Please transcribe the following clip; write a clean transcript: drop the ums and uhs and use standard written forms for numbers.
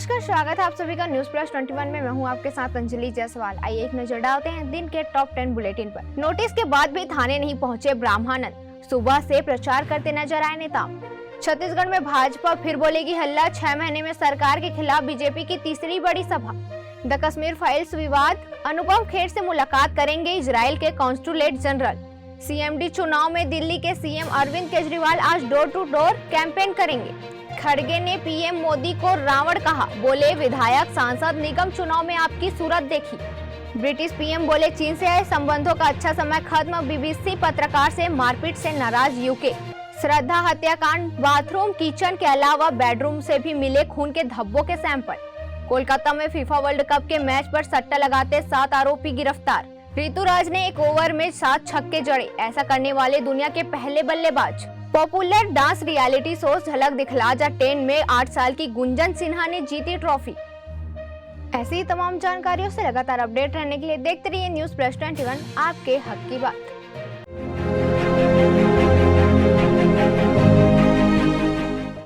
नमस्कार, स्वागत है आप सभी का न्यूज प्लस 21 में। मैं हूं आपके साथ अंजलि जायसवाल। आइए एक नजर डालते हैं दिन के टॉप 10 बुलेटिन पर। नोटिस के बाद भी थाने नहीं पहुंचे ब्रह्मानंद, सुबह से प्रचार करते नजर आए नेता। छत्तीसगढ़ में भाजपा फिर बोलेगी हल्ला, 6 महीने में सरकार के खिलाफ बीजेपी की तीसरी बड़ी सभा। द कश्मीर फाइल्स विवाद, अनुपम खेर से मुलाकात करेंगे इजराइल के कॉन्सुलेट जनरल। सीएमडी चुनाव में दिल्ली के सीएम अरविंद केजरीवाल आज डोर टू डोर कैंपेन करेंगे। खड़गे ने पीएम मोदी को रावण कहा, बोले विधायक सांसद निगम चुनाव में आपकी सूरत देखी। ब्रिटिश पीएम बोले चीन से आए संबंधों का अच्छा समय खत्म, बीबीसी पत्रकार से मारपीट से नाराज यूके। श्रद्धा हत्याकांड, बाथरूम किचन के अलावा बेडरूम से भी मिले खून के धब्बों के सैंपल। कोलकाता में फीफा वर्ल्ड कप के मैच पर सट्टा लगाते 7 आरोपी गिरफ्तार। ऋतुराज ने एक ओवर में 7 छक्के जड़े, ऐसा करने वाले दुनिया के पहले बल्लेबाज। पॉपुलर डांस रियलिटी शो झलक दिखला जा 10 में 8 साल की गुंजन सिन्हा ने जीती ट्रॉफी। ऐसी ही तमाम जानकारियों से लगातार अपडेट रहने के लिए देखते रहिए न्यूज प्लस 21, आपके हक की बात।